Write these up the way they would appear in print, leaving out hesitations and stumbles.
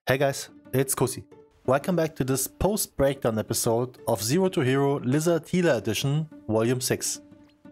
Hey guys, it's Kussi. Welcome back to this post-breakdown episode of Zero to Hero Lizard Healer Edition Volume 6.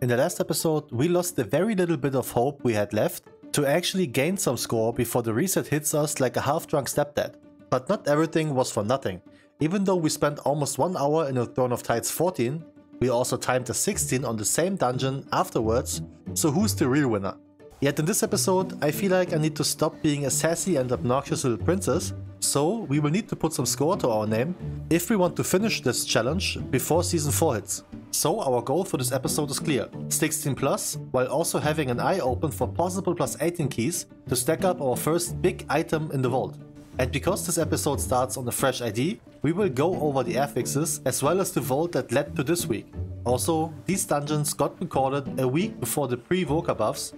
In the last episode, we lost the very little bit of hope we had left to actually gain some score before the reset hits us like a half-drunk stepdad. But not everything was for nothing. Even though we spent almost 1 hour in a Throne of Tides 14, we also timed a 16 on the same dungeon afterwards, so who's the real winner? Yet in this episode, I feel like I need to stop being a sassy and obnoxious little princess, so we will need to put some score to our name if we want to finish this challenge before Season 4 hits. So our goal for this episode is clear, 16 plus, while also having an eye open for possible plus 18 keys to stack up our first big item in the vault. And because this episode starts on a fresh ID, we will go over the affixes as well as the vault that led to this week. Also, these dungeons got recorded a week before the pre-Voca buffs,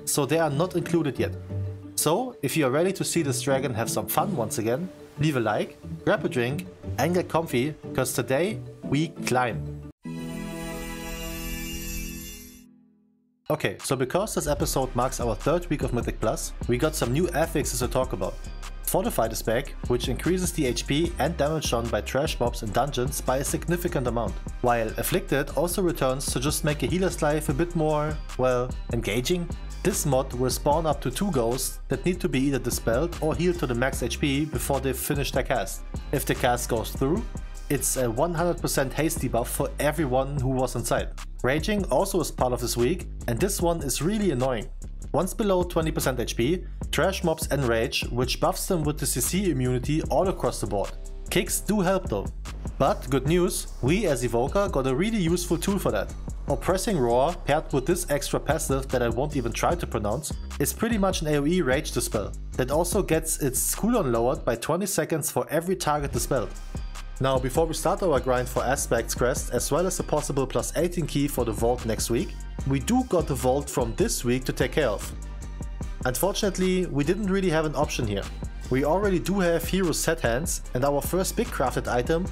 so they are not included yet. So, if you are ready to see this dragon have some fun once again, leave a like, grab a drink and get comfy, cause today we climb. Okay, so because this episode marks our 3rd week of Mythic Plus, we got some new affixes to talk about. Fortified is back, which increases the HP and damage done by trash mobs in dungeons by a significant amount, while Afflicted also returns to just make a healer's life a bit more, well, engaging. This mod will spawn up to 2 ghosts that need to be either dispelled or healed to the max HP before they finish their cast. If the cast goes through, it's a 100% haste debuff for everyone who was inside. Raging also is part of this week, and this one is really annoying. Once below 20% HP, trash mobs enrage, which buffs them with the CC immunity all across the board. Kicks do help though. But good news, we as Evoker got a really useful tool for that. Oppressing Roar paired with this extra passive that I won't even try to pronounce is pretty much an AoE rage dispel that also gets its cooldown lowered by 20 seconds for every target dispelled. Now before we start our grind for Aspect's Crest as well as a possible plus 18 key for the vault next week, we do got the vault from this week to take care of. Unfortunately, we didn't really have an option here. We already do have hero set hands and our first big crafted item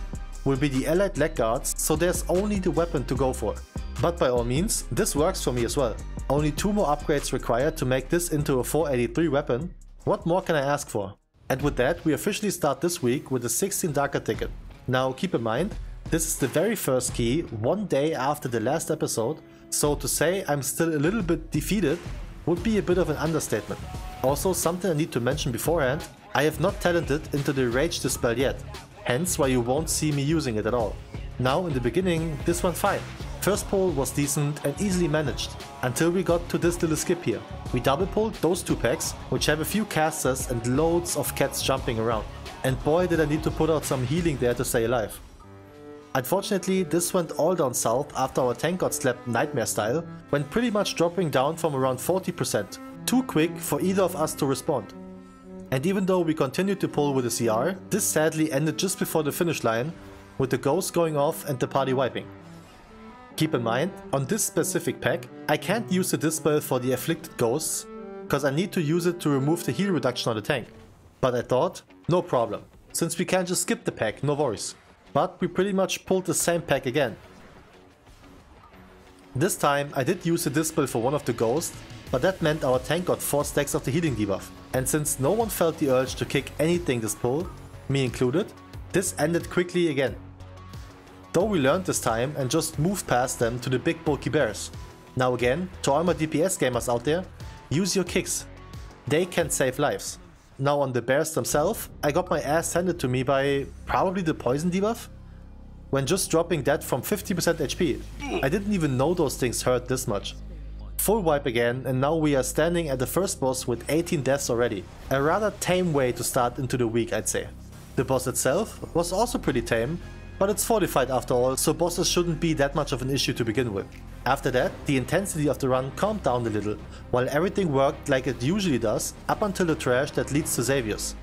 will be the allied leg guards, so there's only the weapon to go for. But by all means, this works for me as well. Only 2 more upgrades required to make this into a 483 weapon. What more can I ask for? And with that, we officially start this week with a 16 Darker ticket. Now keep in mind, this is the very first key 1 day after the last episode, so to say I'm still a little bit defeated would be a bit of an understatement. Also, something I need to mention beforehand, I have not talented into the Rage Dispel yet, hence why you won't see me using it at all. Now in the beginning this went fine. First pull was decent and easily managed, until we got to this little skip here. We double pulled those 2 packs, which have a few casters and loads of cats jumping around. And boy did I need to put out some healing there to stay alive. Unfortunately, this went all down south after our tank got slapped nightmare style, when pretty much dropping down from around 40%, too quick for either of us to respond. And even though we continued to pull with a CR, this sadly ended just before the finish line, with the ghost going off and the party wiping. Keep in mind, on this specific pack, I can't use the dispel for the afflicted ghosts, cause I need to use it to remove the heal reduction on the tank. But I thought, no problem, since we can just skip the pack, no worries. But we pretty much pulled the same pack again. This time I did use the dispel for one of the ghosts, but that meant our tank got 4 stacks of the healing debuff. And since no one felt the urge to kick anything this pull, me included, this ended quickly again. Though we learned this time and just moved past them to the big bulky bears. Now again, to all my DPS gamers out there, use your kicks. They can save lives. Now on the bears themselves, I got my ass handed to me by probably the poison debuff? When just dropping that from 50% HP. I didn't even know those things hurt this much. Full wipe again, and now we are standing at the first boss with 18 deaths already. A rather tame way to start into the week, I'd say. The boss itself was also pretty tame, but it's fortified after all, so bosses shouldn't be that much of an issue to begin with. After that, the intensity of the run calmed down a little, while everything worked like it usually does, up until the trash that leads to Xavier's.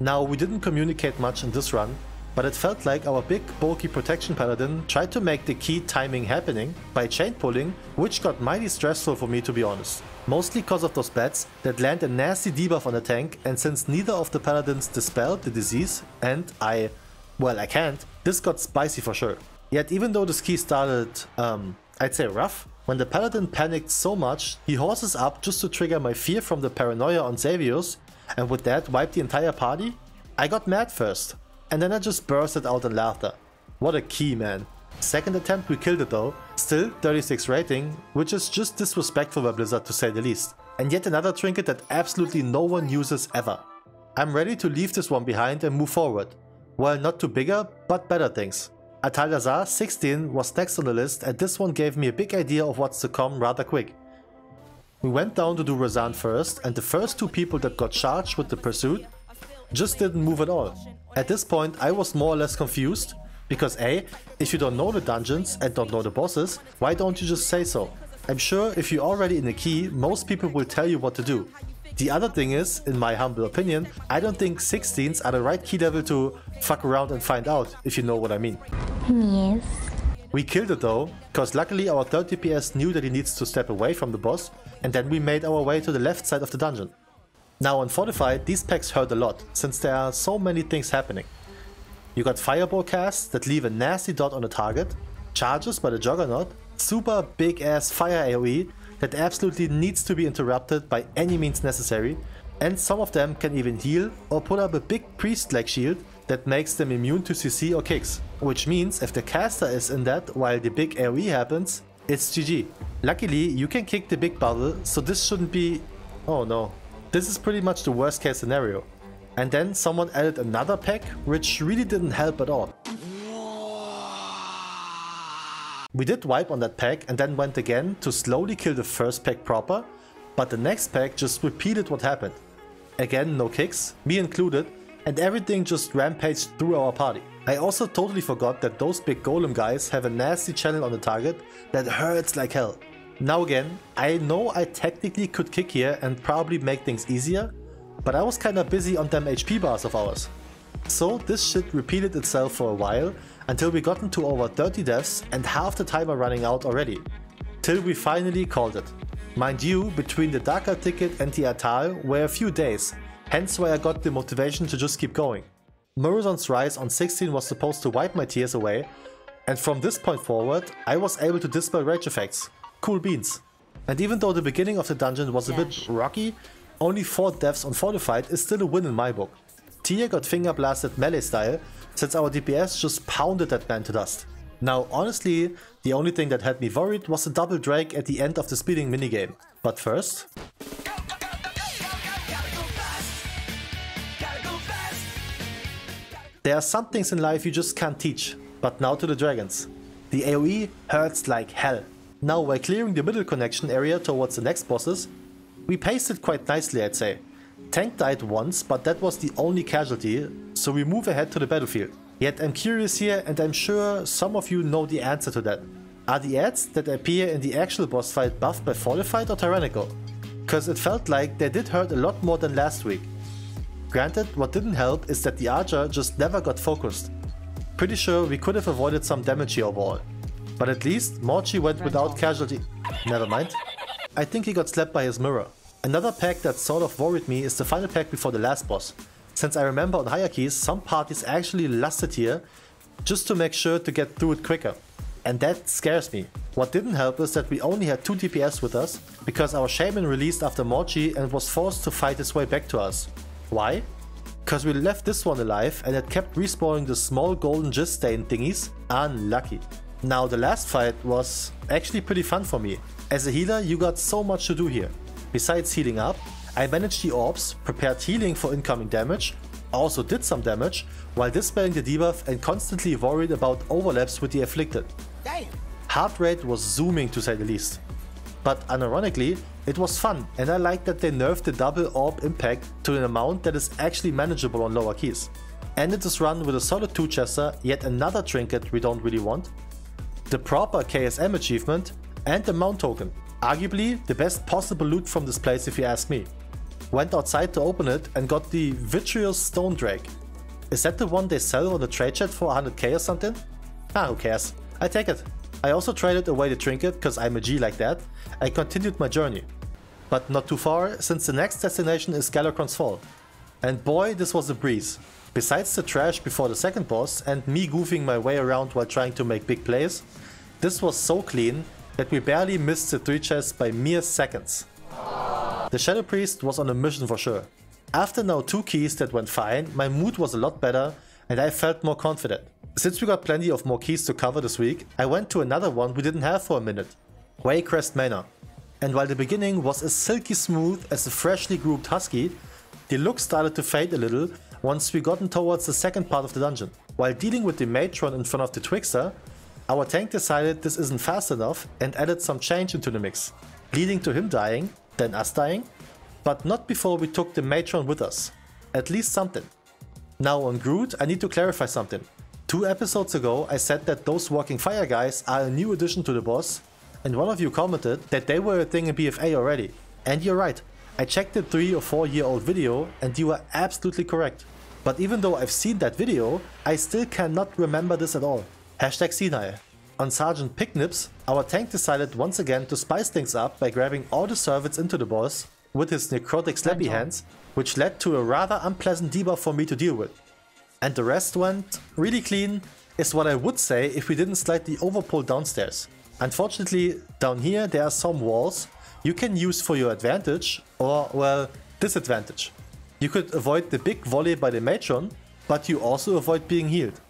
Now, we didn't communicate much in this run, but it felt like our big bulky protection paladin tried to make the key timing happening by chain pulling, which got mighty stressful for me to be honest. Mostly cause of those bats that land a nasty debuff on the tank, and since neither of the paladins dispelled the disease, and I can't, this got spicy for sure. Yet even though this key started, I'd say rough, when the paladin panicked so much, he horses up just to trigger my fear from the paranoia on Xavier's, and with that wipe the entire party, I got mad first, and then I just bursted out in laughter. What a key, man. Second attempt we killed it though, still 36 rating, which is just disrespectful by Blizzard to say the least. And yet another trinket that absolutely no one uses ever. I'm ready to leave this one behind and move forward. Well, not to bigger, but better things. Atal'Dazar 16 was next on the list, and this one gave me a big idea of what's to come rather quick. We went down to do Razan first, and the first two people that got charged with the pursuit just didn't move at all. At this point I was more or less confused, because A, if you don't know the dungeons and don't know the bosses, why don't you just say so? I'm sure if you're already in a key, most people will tell you what to do. The other thing is, in my humble opinion, I don't think 16s are the right key level to fuck around and find out, if you know what I mean. Yes. We killed it though, cause luckily our third DPS knew that he needs to step away from the boss, and then we made our way to the left side of the dungeon. Now on Fortified, these packs hurt a lot, since there are so many things happening. You got fireball casts that leave a nasty dot on the target, charges by the Juggernaut, super big ass fire AoE that absolutely needs to be interrupted by any means necessary, and some of them can even heal or put up a big priest-like shield that makes them immune to CC or kicks. Which means if the caster is in that while the big AoE happens, it's GG. Luckily you can kick the big bubble, so this shouldn't be... oh no. This is pretty much the worst case scenario. And then someone added another pack, which really didn't help at all. We did wipe on that pack and then went again to slowly kill the first pack proper, but the next pack just repeated what happened. Again, no kicks, me included, and everything just rampaged through our party. I also totally forgot that those big golem guys have a nasty channel on the target that hurts like hell. Now again, I know I technically could kick here and probably make things easier, but I was kinda busy on them HP bars of ours. So this shit repeated itself for a while, until we got into over 30 deaths and half the timer running out already. Till we finally called it. Mind you, between the Darker ticket and the Atal were a few days, hence why I got the motivation to just keep going. Murozon's Rise on 16 was supposed to wipe my tears away, and from this point forward I was able to dispel rage effects. Cool beans. And even though the beginning of the dungeon was a bit rocky, only 4 deaths on Fortified is still a win in my book. Tia got finger blasted melee style, since our DPS just pounded that man to dust. Now honestly, the only thing that had me worried was the double drag at the end of the speeding minigame. But first... there are some things in life you just can't teach, but now to the dragons. The AoE hurts like hell. Now while clearing the middle connection area towards the next bosses, we paced it quite nicely, I'd say. Tank died once, but that was the only casualty, so we move ahead to the battlefield. Yet I'm curious here, and I'm sure some of you know the answer to that. Are the ads that appear in the actual boss fight buffed by Fortified or Tyrannical? Cause it felt like they did hurt a lot more than last week. Granted, what didn't help is that the archer just never got focused. Pretty sure we could have avoided some damage here overall. But at least Morchi went without casualty. Never mind. I think he got slapped by his mirror. Another pack that sort of worried me is the final pack before the last boss. Since I remember on hierarchies, some parties actually lusted here just to make sure to get through it quicker. And that scares me. What didn't help is that we only had 2 DPS with us, because our shaman released after Morchi and was forced to fight his way back to us. Why? Cause we left this one alive and it kept respawning the small golden jizz stain thingies. Unlucky. Now the last fight was actually pretty fun for me. As a healer you got so much to do here. Besides healing up, I managed the orbs, prepared healing for incoming damage, also did some damage, while dispelling the debuff and constantly worried about overlaps with the afflicted. Damn. Heart rate was zooming to say the least. But unironically, it was fun, and I like that they nerfed the double orb impact to an amount that is actually manageable on lower keys. Ended this run with a solid 2-chester, yet another trinket we don't really want, the proper KSM achievement, and the mount token. Arguably the best possible loot from this place if you ask me. Went outside to open it and got the Vitreous Stone Drake. Is that the one they sell on the trade chat for 100k or something? Ah, who cares? I take it. I also traded away the trinket cause I'm a G like that. I continued my journey. But not too far, since the next destination is Galakrond's Fall. And boy, this was a breeze. Besides the trash before the second boss and me goofing my way around while trying to make big plays, this was so clean that we barely missed the 3 chests by mere seconds. The Shadow Priest was on a mission for sure. After now 2 keys that went fine, my mood was a lot better and I felt more confident. Since we got plenty of more keys to cover this week, I went to another one we didn't have for a minute, Waycrest Manor. And while the beginning was as silky smooth as a freshly grouped husky, the look started to fade a little once we gotten towards the second part of the dungeon. While dealing with the matron in front of the Twixter, our tank decided this isn't fast enough and added some change into the mix, leading to him dying, then us dying, but not before we took the matron with us. At least something. Now on Groot, I need to clarify something. 2 episodes ago I said that those walking fire guys are a new addition to the boss, and one of you commented that they were a thing in BFA already. And you're right, I checked the 3 or 4 year old video and you are absolutely correct. But even though I've seen that video, I still cannot remember this at all. Hashtag senile. On Sergeant Picknips, our tank decided once again to spice things up by grabbing all the servants into the boss with his necrotic slappy hands, which led to a rather unpleasant debuff for me to deal with. And the rest went really clean, is what I would say if we didn't slightly overpull downstairs. Unfortunately, down here there are some walls you can use for your advantage, or well, disadvantage. You could avoid the big volley by the matron, but you also avoid being healed.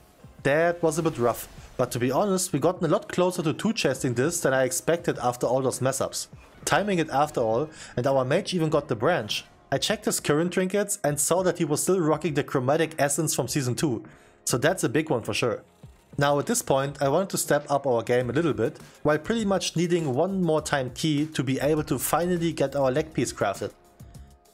That was a bit rough, but to be honest, we gotten a lot closer to 2-chesting this than I expected after all those mess-ups. Timing it after all, and our mage even got the branch. I checked his current trinkets and saw that he was still rocking the chromatic essence from season 2, so that's a big one for sure. Now at this point I wanted to step up our game a little bit, while pretty much needing one more time key to be able to finally get our leg piece crafted.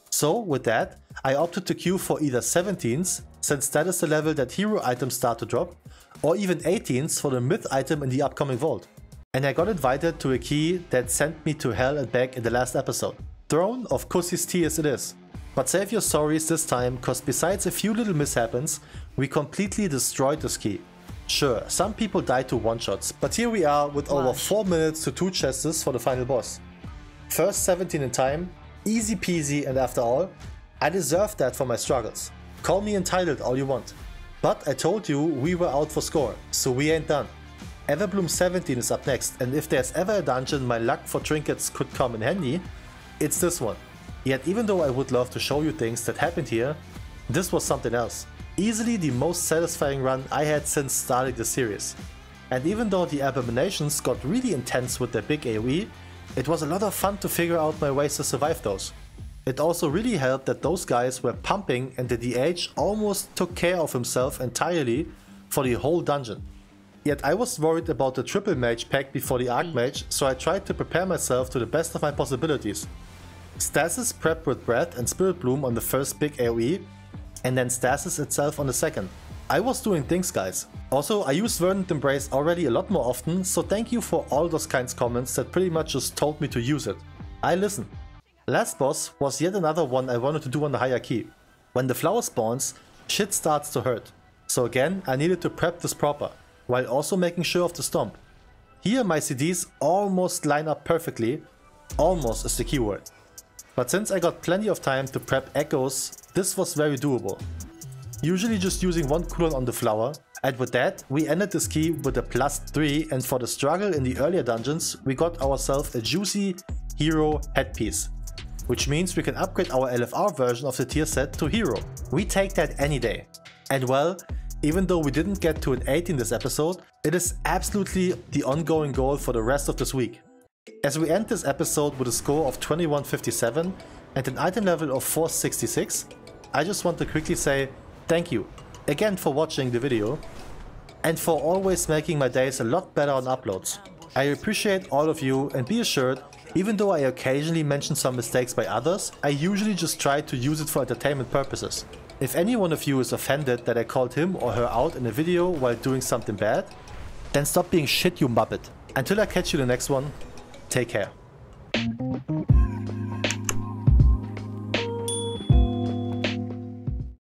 So with that, I opted to queue for either 17s, since that is the level that hero items start to drop, or even 18s for the myth item in the upcoming vault. And I got invited to a key that sent me to hell and back in the last episode. Throne of Kussi's tears it is. But save your sorries this time, cause besides a few little mishaps, we completely destroyed this key. Sure, some people died to one-shots, but here we are with over 4 minutes to 2 chests for the final boss. First 17 in time, easy peasy, and after all, I deserve that for my struggles. Call me entitled all you want. But I told you we were out for score, so we ain't done. Everbloom 17 is up next, and if there's ever a dungeon my luck for trinkets could come in handy, it's this one. Yet even though I would love to show you things that happened here, this was something else. Easily the most satisfying run I had since starting the series. And even though the abominations got really intense with their big AoE, it was a lot of fun to figure out my ways to survive those. It also really helped that those guys were pumping and the DH almost took care of himself entirely for the whole dungeon. Yet I was worried about the triple mage pack before the archmage, so I tried to prepare myself to the best of my possibilities. Stasis prepped with Breath and Spirit Bloom on the first big AoE, and then Stasis itself on the second. I was doing things, guys. Also, I use Verdant Embrace already a lot more often, so thank you for all those kinds of comments that pretty much just told me to use it. I listen. Last boss was yet another one I wanted to do on the higher key. When the flower spawns, shit starts to hurt. So again, I needed to prep this proper, while also making sure of the stomp. Here my CDs almost line up perfectly, almost is the keyword. But since I got plenty of time to prep echoes, this was very doable. Usually just using one cooldown on the flower, and with that we ended this key with a +3, and for the struggle in the earlier dungeons we got ourselves a juicy hero headpiece. Which means we can upgrade our LFR version of the tier set to hero. We take that any day. And well, even though we didn't get to an 8 in this episode, it is absolutely the ongoing goal for the rest of this week. As we end this episode with a score of 2157 and an item level of 466, I just want to quickly say thank you again for watching the video and for always making my days a lot better on uploads. I appreciate all of you, and be assured, even though I occasionally mention some mistakes by others, I usually just try to use it for entertainment purposes. If any one of you is offended that I called him or her out in a video while doing something bad, then stop being shit, you muppet. Until I catch you in the next one, take care.